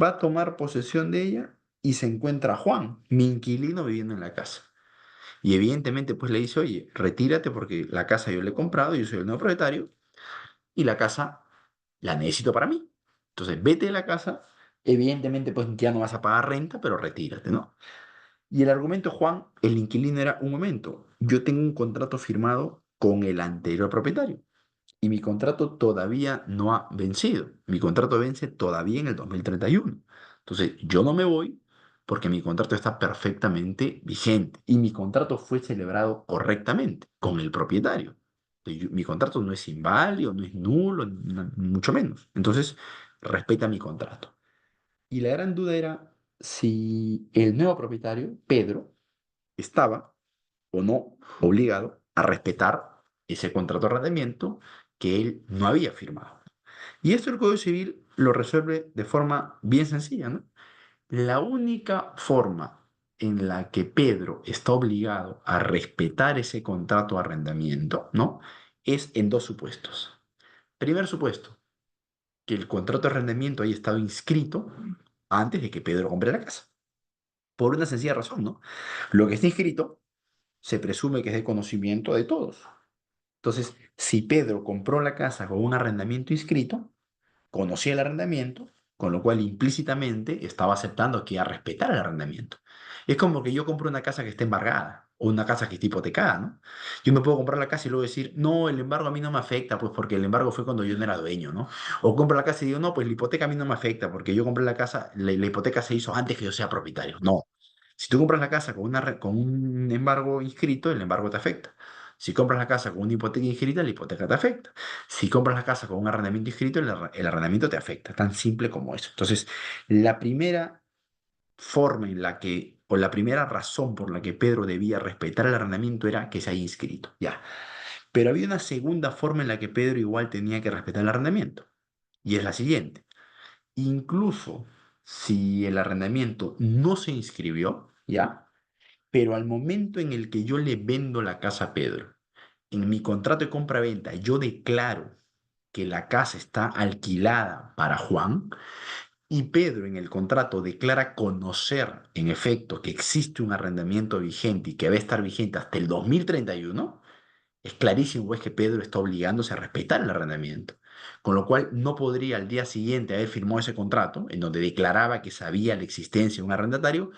va a tomar posesión de ella y se encuentra Juan, mi inquilino, viviendo en la casa. Y evidentemente pues le dice, oye, retírate porque la casa yo la he comprado, yo soy el nuevo propietario y la casa la necesito para mí. Entonces vete de la casa, evidentemente pues ya no vas a pagar renta, pero retírate, ¿no? Y el argumento, Juan, el inquilino era, un momento, yo tengo un contrato firmado con el anterior propietario y mi contrato todavía no ha vencido. Mi contrato vence todavía en el 2031. Entonces, yo no me voy porque mi contrato está perfectamente vigente y mi contrato fue celebrado correctamente con el propietario. Mi contrato no es inválido, no es nulo, mucho menos. Entonces, respeta mi contrato. Y la gran duda era si el nuevo propietario, Pedro, estaba o no obligado a respetar ese contrato de arrendamiento que él no había firmado. Y esto el Código Civil lo resuelve de forma bien sencilla, ¿no? La única forma en la que Pedro está obligado a respetar ese contrato de arrendamiento, ¿no? Es en dos supuestos. Primer supuesto, que el contrato de arrendamiento haya estado inscrito antes de que Pedro compre la casa. Por una sencilla razón, ¿no? Lo que está inscrito se presume que es de conocimiento de todos. Entonces, si Pedro compró la casa con un arrendamiento inscrito, conocía el arrendamiento, con lo cual implícitamente estaba aceptando que iba a respetar el arrendamiento. Es como que yo compro una casa que está embargada o una casa que está hipotecada, ¿no? Yo no puedo comprar la casa y luego decir, no, el embargo a mí no me afecta, pues porque el embargo fue cuando yo no era dueño, ¿no? O compro la casa y digo, no, pues la hipoteca a mí no me afecta porque yo compré la casa, la hipoteca se hizo antes que yo sea propietario. No. Si tú compras la casa con un embargo inscrito, el embargo te afecta. Si compras la casa con una hipoteca inscrita, la hipoteca te afecta. Si compras la casa con un arrendamiento inscrito, el arrendamiento te afecta. Tan simple como eso. Entonces, la primera forma en la que, o la primera razón por la que Pedro debía respetar el arrendamiento era que se haya inscrito. Ya. Pero había una segunda forma en la que Pedro igual tenía que respetar el arrendamiento. Y es la siguiente. Incluso si el arrendamiento no se inscribió, ¿ya? Pero al momento en el que yo le vendo la casa a Pedro, en mi contrato de compra-venta, yo declaro que la casa está alquilada para Juan y Pedro en el contrato declara conocer, en efecto, que existe un arrendamiento vigente y que va a estar vigente hasta el 2031. Es clarísimo, pues, que Pedro está obligándose a respetar el arrendamiento, con lo cual no podría al día siguiente haber firmado ese contrato, en donde declaraba que sabía la existencia de un arrendatario,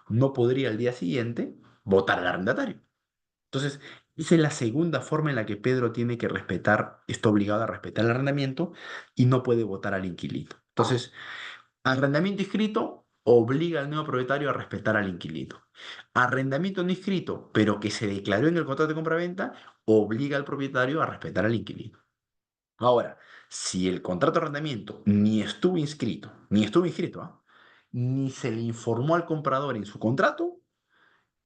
no podría al día siguiente votar al arrendatario. Entonces, esa es la segunda forma en la que Pedro tiene que respetar, está obligado a respetar el arrendamiento y no puede votar al inquilino. Entonces, arrendamiento inscrito obliga al nuevo propietario a respetar al inquilino. Arrendamiento no inscrito, pero que se declaró en el contrato de compraventa, obliga al propietario a respetar al inquilino. Ahora, si el contrato de arrendamiento ni estuvo inscrito, ¿ah? Ni se le informó al comprador en su contrato,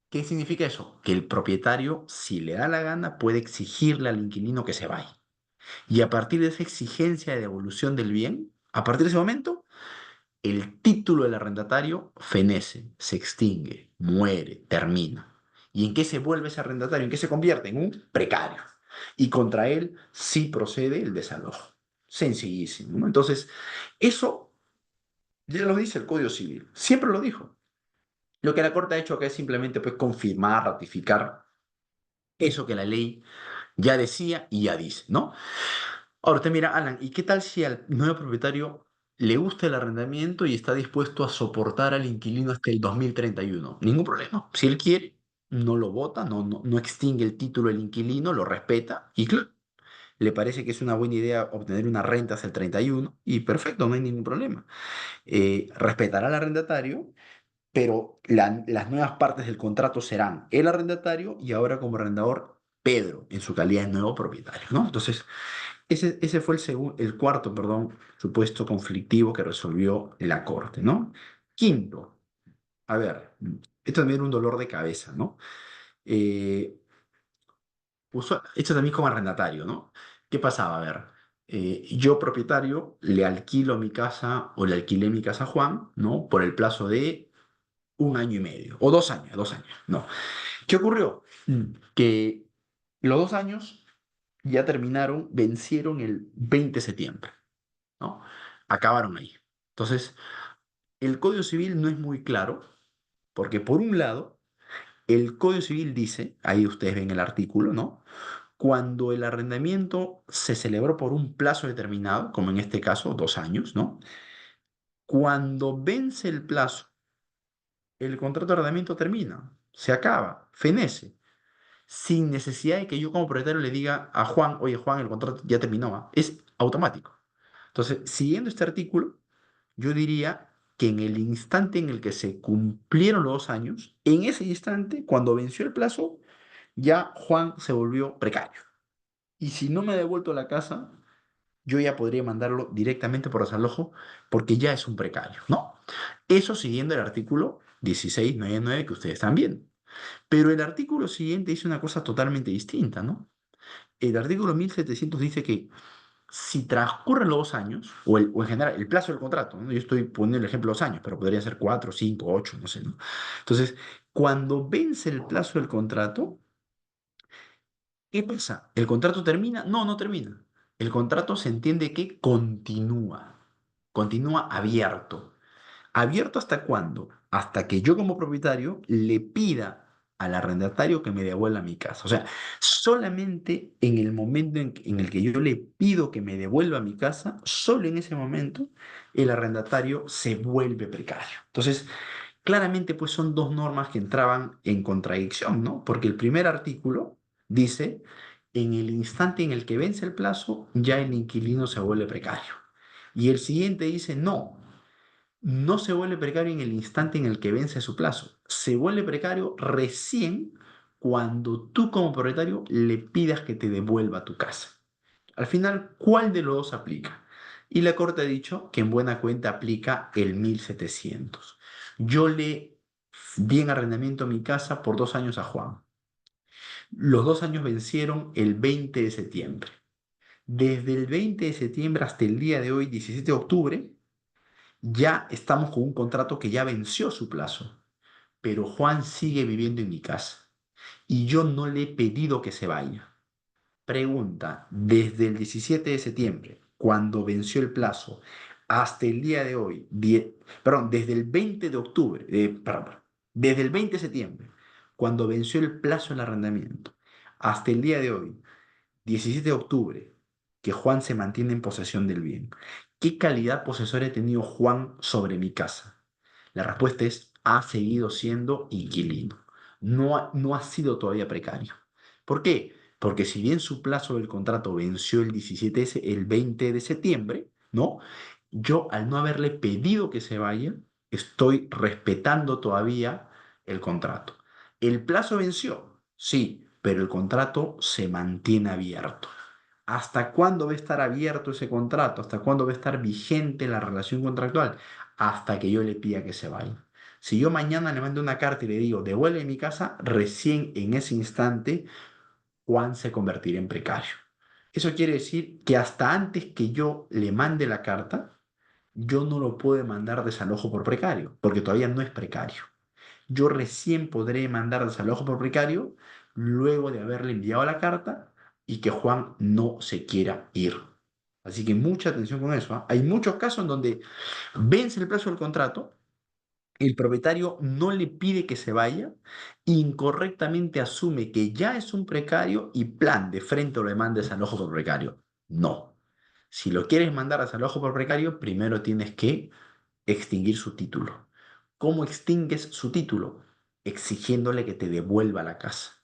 ¿qué significa eso? Que el propietario, si le da la gana, puede exigirle al inquilino que se vaya. Y a partir de esa exigencia de devolución del bien, a partir de ese momento, el título del arrendatario fenece, se extingue, muere, termina. ¿Y en qué se vuelve ese arrendatario? ¿En qué se convierte? En un precario. Y contra él sí procede el desalojo. Sencillísimo, ¿no? Entonces, eso ya lo dice el Código Civil. Siempre lo dijo. Lo que la Corte ha hecho acá es simplemente pues, confirmar, ratificar eso que la ley ya decía y ya dice, ¿no? Ahora te mira, Alan, ¿y qué tal si al nuevo propietario le gusta el arrendamiento y está dispuesto a soportar al inquilino hasta el 2031? Ningún problema. Si él quiere, no lo vota, no extingue el título del inquilino, lo respeta y claro, le parece que es una buena idea obtener una renta hasta el 31 y perfecto, no hay ningún problema. Respetará al arrendatario, pero las nuevas partes del contrato serán el arrendatario y ahora como arrendador Pedro, en su calidad de nuevo propietario, ¿no? Entonces, ese fue el cuarto, perdón, supuesto conflictivo que resolvió la Corte, ¿no? Quinto, a ver, esto también era un dolor de cabeza, ¿no? Eh, esto también como arrendatario, ¿no? ¿Qué pasaba? A ver, yo propietario le alquilo mi casa o le alquilé mi casa a Juan, ¿no? Por el plazo de 1 año y medio, o 2 años, no. ¿Qué ocurrió? Que los 2 años ya terminaron, vencieron el 20 de septiembre, ¿no? Acabaron ahí. Entonces, el Código Civil no es muy claro, porque por un lado, el Código Civil dice, ahí ustedes ven el artículo, ¿no? Cuando el arrendamiento se celebró por un plazo determinado, como en este caso 2 años, ¿no? Cuando vence el plazo, el contrato de arrendamiento termina, se acaba, fenece, sin necesidad de que yo como propietario le diga a Juan, oye Juan, el contrato ya terminó, ¿ah? Es automático. Entonces, siguiendo este artículo, yo diría que en el instante en el que se cumplieron los 2 años, en ese instante, cuando venció el plazo, ya Juan se volvió precario. Y si no me ha devuelto la casa, yo ya podría mandarlo directamente por desalojo porque ya es un precario, ¿no? Eso siguiendo el artículo 1699 que ustedes están viendo. Pero el artículo siguiente dice una cosa totalmente distinta, ¿no? El artículo 1700 dice que si transcurren los 2 años, o en general el plazo del contrato, ¿no? Yo estoy poniendo el ejemplo de 2 años, pero podría ser 4, 5, 8, no sé, ¿no? Entonces, cuando vence el plazo del contrato, ¿qué pasa? ¿El contrato termina? No, no termina. El contrato se entiende que continúa abierto. ¿Abierto hasta cuándo? Hasta que yo como propietario le pida al arrendatario que me devuelva mi casa. O sea, solamente en el momento en el que yo le pido que me devuelva mi casa, solo en ese momento el arrendatario se vuelve precario. Entonces, claramente pues son dos normas que entraban en contradicción, ¿no? Porque el primer artículo dice, en el instante en el que vence el plazo, ya el inquilino se vuelve precario. Y el siguiente dice, no se vuelve precario en el instante en el que vence su plazo. Se vuelve precario recién cuando tú como propietario le pidas que te devuelva tu casa. Al final, ¿cuál de los dos aplica? Y la Corte ha dicho que en buena cuenta aplica el 1700. Yo le di en arrendamiento mi casa por 2 años a Juan. Los 2 años vencieron el 20 de septiembre. Desde el 20 de septiembre hasta el día de hoy, 17 de octubre, ya estamos con un contrato que ya venció su plazo, pero Juan sigue viviendo en mi casa y yo no le he pedido que se vaya. Pregunta, desde el 17 de septiembre, cuando venció el plazo, hasta el día de hoy, perdón, desde el 20 de octubre, perdón, desde el 20 de septiembre, cuando venció el plazo del arrendamiento, hasta el día de hoy, 17 de octubre, que Juan se mantiene en posesión del bien. ¿Qué calidad posesora ha tenido Juan sobre mi casa? La respuesta es, ha seguido siendo inquilino. No ha sido todavía precario. ¿Por qué? Porque si bien su plazo del contrato venció el 20 de septiembre, ¿no? Yo, al no haberle pedido que se vaya, estoy respetando todavía el contrato. ¿El plazo venció? Sí, pero el contrato se mantiene abierto. ¿Hasta cuándo va a estar abierto ese contrato? ¿Hasta cuándo va a estar vigente la relación contractual? Hasta que yo le pida que se vaya. Si yo mañana le mando una carta y le digo, devuelve mi casa, recién en ese instante Juan se convertirá en precario. Eso quiere decir que hasta antes que yo le mande la carta, yo no lo puedo mandar desalojo por precario, porque todavía no es precario. Yo recién podré mandar desalojo por precario luego de haberle enviado la carta y que Juan no se quiera ir. Así que mucha atención con eso, ¿ah? Hay muchos casos en donde vence el plazo del contrato, el propietario no le pide que se vaya, incorrectamente asume que ya es un precario y plan de frente lo demanda desalojo por precario. No. Si lo quieres mandar a desalojo por precario, primero tienes que extinguir su título. ¿Cómo extingues su título? Exigiéndole que te devuelva la casa.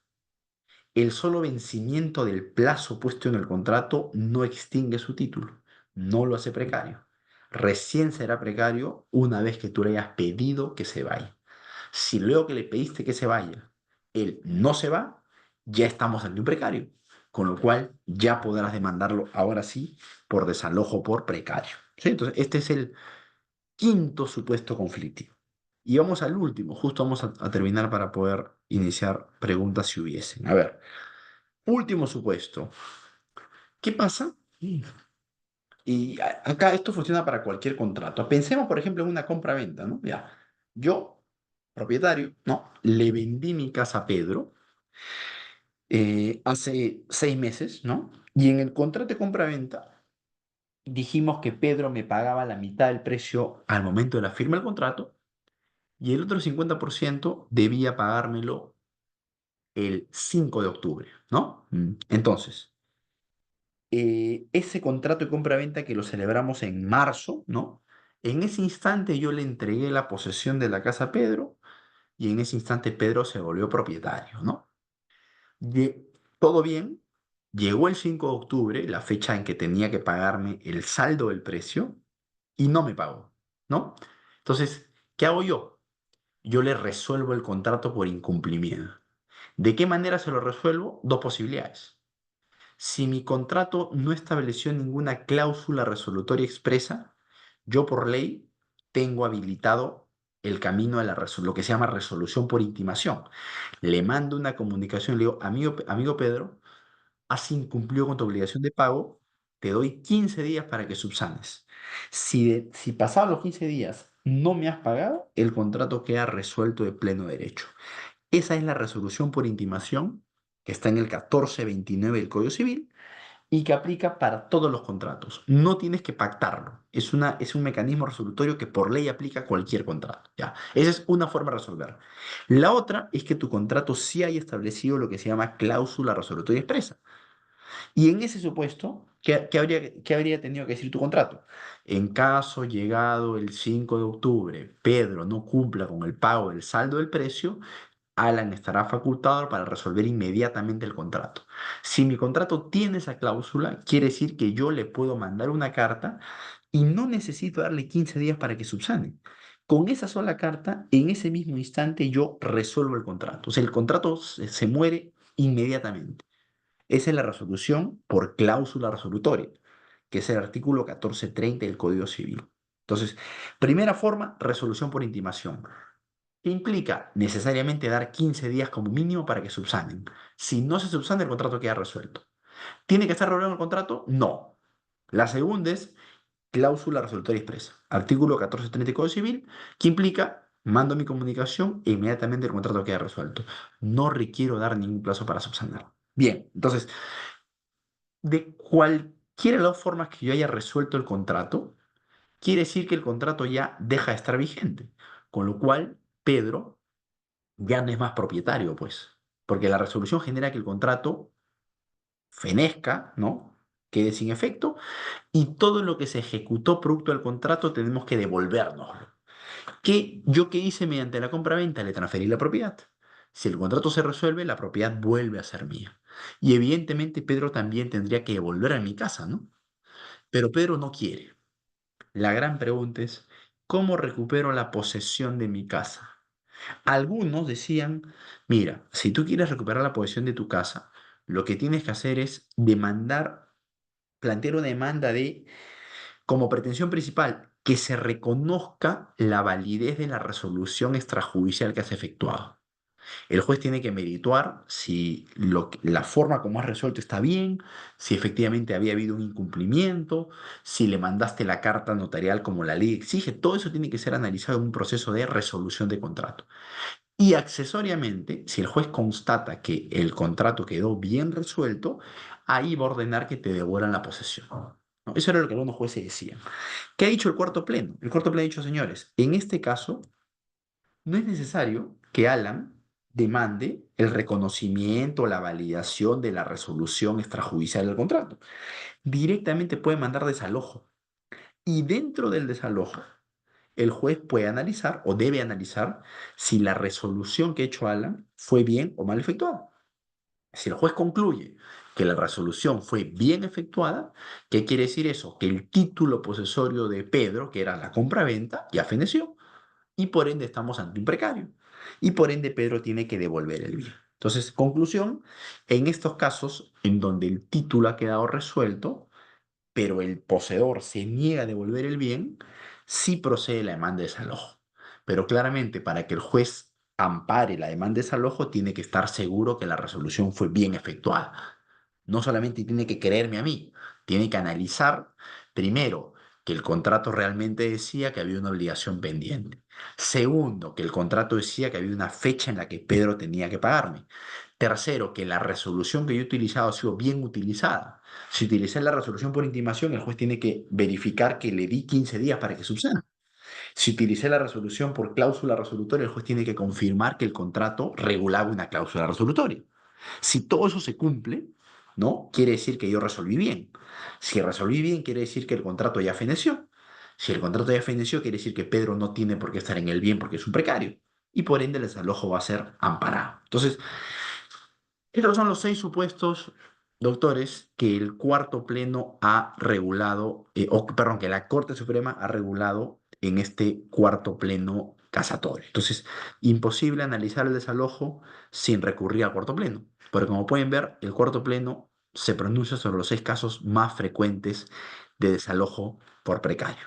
El solo vencimiento del plazo puesto en el contrato no extingue su título, no lo hace precario. Recién será precario una vez que tú le hayas pedido que se vaya. Si luego que le pediste que se vaya, él no se va, ya estamos ante un precario, con lo cual ya podrás demandarlo ahora sí por desalojo por precario. ¿Sí? Entonces, este es el quinto supuesto conflictivo. Y vamos al último, justo vamos a terminar para poder iniciar preguntas si hubiesen. A ver, último supuesto. ¿Qué pasa? Y acá esto funciona para cualquier contrato. Pensemos, por ejemplo, en una compra-venta, ¿no? Ya, yo, propietario, ¿no? Le vendí mi casa a Pedro hace 6 meses, ¿no? Y en el contrato de compra-venta dijimos que Pedro me pagaba la mitad del precio al momento de la firma del contrato y el otro 50% debía pagármelo el 5 de octubre, ¿no? Entonces, ese contrato de compra-venta que lo celebramos en marzo, ¿no? En ese instante yo le entregué la posesión de la casa a Pedro y en ese instante Pedro se volvió propietario, ¿no? Lle- Todo bien, llegó el 5 de octubre, la fecha en que tenía que pagarme el saldo del precio, y no me pagó, ¿no? Entonces, ¿qué hago yo? Yo le resuelvo el contrato por incumplimiento. ¿De qué manera se lo resuelvo? Dos posibilidades. Si mi contrato no estableció ninguna cláusula resolutoria expresa, yo por ley tengo habilitado el camino a lo que se llama resolución por intimación. Le mando una comunicación, le digo, amigo Pedro, has incumplido con tu obligación de pago, te doy 15 días para que subsanes. Si pasados los 15 días no me has pagado, el contrato queda resuelto de pleno derecho. Esa es la resolución por intimación que está en el 1429 del Código Civil y que aplica para todos los contratos. No tienes que pactarlo. Es un mecanismo resolutorio que por ley aplica a cualquier contrato. ¿Ya? Esa es una forma de resolver. La otra es que tu contrato sí haya establecido lo que se llama cláusula resolutoria expresa. Y en ese supuesto, ¿qué habría tenido que decir tu contrato? En caso llegado el 5 de octubre, Pedro no cumpla con el pago del saldo del precio, Alan estará facultado para resolver inmediatamente el contrato. Si mi contrato tiene esa cláusula, quiere decir que yo le puedo mandar una carta y no necesito darle 15 días para que subsane. Con esa sola carta, en ese mismo instante, yo resuelvo el contrato. O sea, el contrato se muere inmediatamente. Esa es la resolución por cláusula resolutoria, que es el artículo 1430 del Código Civil. Entonces, primera forma, resolución por intimación, que implica necesariamente dar 15 días como mínimo para que subsanen. Si no se subsana, el contrato queda resuelto. ¿Tiene que estar regulado en el contrato? No. La segunda es cláusula resolutoria expresa, artículo 1430 del Código Civil, que implica mando mi comunicación e inmediatamente el contrato queda resuelto. No requiero dar ningún plazo para subsanar. Bien, entonces, de cualquiera de las formas que yo haya resuelto el contrato, quiere decir que el contrato ya deja de estar vigente, con lo cual Pedro ya no es más propietario, pues, porque la resolución genera que el contrato fenezca, ¿no? Quede sin efecto y todo lo que se ejecutó producto del contrato tenemos que devolvernoslo. ¿Qué hice mediante la compraventa? Le transferí la propiedad. Si el contrato se resuelve, la propiedad vuelve a ser mía. Y evidentemente Pedro también tendría que devolver a mi casa, ¿no? Pero Pedro no quiere. La gran pregunta es, ¿cómo recupero la posesión de mi casa? Algunos decían, mira, si tú quieres recuperar la posesión de tu casa, lo que tienes que hacer es plantear una demanda de, como pretensión principal, que se reconozca la validez de la resolución extrajudicial que has efectuado. El juez tiene que merituar si la forma como has resuelto está bien, si efectivamente había habido un incumplimiento, si le mandaste la carta notarial como la ley exige. Todo eso tiene que ser analizado en un proceso de resolución de contrato. Y accesoriamente, si el juez constata que el contrato quedó bien resuelto, ahí va a ordenar que te devuelvan la posesión, ¿no? Eso era lo que algunos jueces decían. ¿Qué ha dicho el cuarto pleno? El cuarto pleno ha dicho, señores, en este caso no es necesario que Alan demande el reconocimiento o la validación de la resolución extrajudicial del contrato. Directamente puede mandar desalojo. Y dentro del desalojo, el juez puede analizar o debe analizar si la resolución que ha hecho Alan fue bien o mal efectuada. Si el juez concluye que la resolución fue bien efectuada, ¿qué quiere decir eso? Que el título posesorio de Pedro, que era la compraventa, ya feneció y por ende estamos ante un precario. Y por ende Pedro tiene que devolver el bien. Entonces, conclusión, en estos casos en donde el título ha quedado resuelto, pero el poseedor se niega a devolver el bien, sí procede la demanda de desalojo. Pero claramente para que el juez ampare la demanda de desalojo, tiene que estar seguro que la resolución fue bien efectuada. No solamente tiene que creerme a mí, tiene que analizar primero que el contrato realmente decía que había una obligación pendiente. Segundo, que el contrato decía que había una fecha en la que Pedro tenía que pagarme. Tercero, que la resolución que yo he utilizado ha sido bien utilizada. Si utilicé la resolución por intimación, el juez tiene que verificar que le di 15 días para que subsane. Si utilicé la resolución por cláusula resolutoria, el juez tiene que confirmar que el contrato regulaba una cláusula resolutoria. Si todo eso se cumple, ¿no? Quiere decir que yo resolví bien. Si resolví bien, quiere decir que el contrato ya feneció. Si el contrato ya feneció, quiere decir que Pedro no tiene por qué estar en el bien porque es un precario. Y por ende el desalojo va a ser amparado. Entonces, estos son los 6 supuestos, doctores, que el cuarto pleno ha regulado, perdón, que la Corte Suprema ha regulado en este cuarto pleno casatorio. Entonces, imposible analizar el desalojo sin recurrir al cuarto pleno. Porque como pueden ver, el cuarto pleno se pronuncia sobre los 6 casos más frecuentes de desalojo por precario.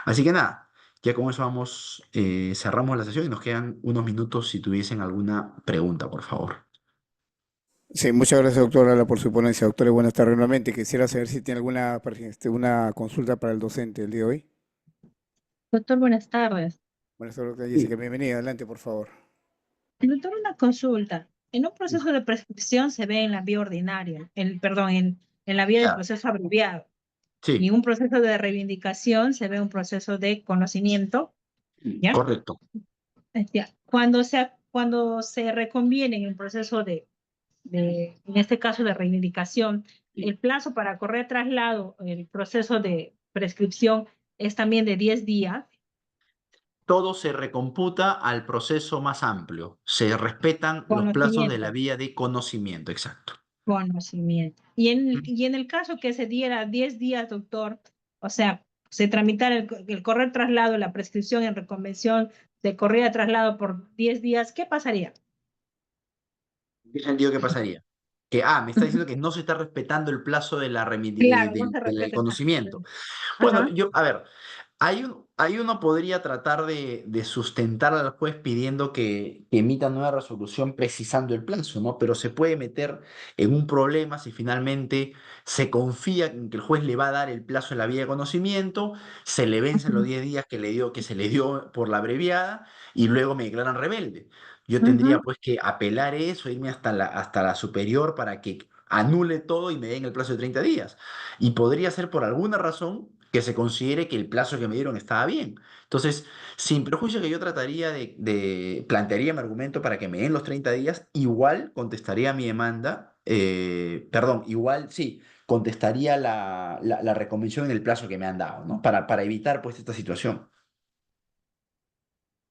Así que nada, ya con eso vamos, cerramos la sesión y nos quedan unos minutos si tuviesen alguna pregunta, por favor. Sí, muchas gracias, doctor Ala, por su ponencia. Doctor, buenas tardes nuevamente. Quisiera saber si tiene alguna una consulta para el docente el día de hoy. Doctor, buenas tardes. Buenas tardes, doctora Sí. Jessica. Bienvenida. Adelante, por favor. Doctor, una consulta. En un proceso de prescripción se ve en la vía ordinaria, perdón, en la vía del Ya, proceso abreviado. Y sí, en un proceso de reivindicación se ve un proceso de conocimiento, ¿ya? correcto. Ya. Cuando se reconviene en el proceso en este caso de reivindicación, el plazo para correr traslado, el proceso de prescripción es también de 10 días. Todo se recomputa al proceso más amplio. Se respetan los plazos de la Conocimiento. vía de conocimiento, exacto. Conocimiento. Y en el caso que se diera 10 días, doctor, o sea, se tramitara el correr traslado, la prescripción en reconvención de corrida de traslado por 10 días, ¿qué pasaría? ¿En qué sentido qué pasaría? Me está diciendo que no se está respetando el plazo de Claro, no se del respeta el plazo. conocimiento. Bueno, Ajá. a ver, ahí uno podría tratar de sustentar al juez pidiendo que emita nueva resolución precisando el plazo, ¿no? Pero se puede meter en un problema si finalmente se confía en que el juez le va a dar el plazo en la vía de conocimiento, se le vencen los Ujú. 10 días que se le dio por la abreviada y luego me declaran rebelde. Yo tendría Ujú. pues que apelar eso, irme hasta la superior para que anule todo y me den el plazo de 30 días. Y podría ser por alguna razón que se considere que el plazo que me dieron estaba bien. Entonces, sin perjuicio que yo trataría plantearía mi argumento para que me den los 30 días, igual contestaría mi demanda, perdón, igual sí, contestaría la reconvención en el plazo que me han dado, ¿no? Para evitar pues esta situación.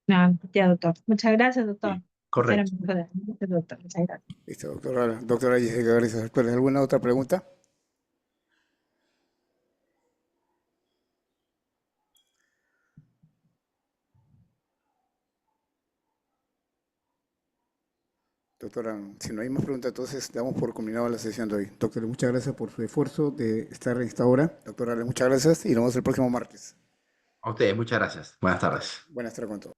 Ah, ya, doctor. Muchas gracias, doctor. Sí, Esa era correcto. mi duda. Doctor, muchas gracias. Listo, doctora Jessica Garza. ¿Después alguna otra pregunta? Doctora, si no hay más preguntas, entonces damos por culminado la sesión de hoy. Doctora, muchas gracias por su esfuerzo de estar en esta hora. Doctora, muchas gracias y nos vemos el próximo martes. A ustedes, muchas gracias. Buenas tardes. Buenas tardes con todos.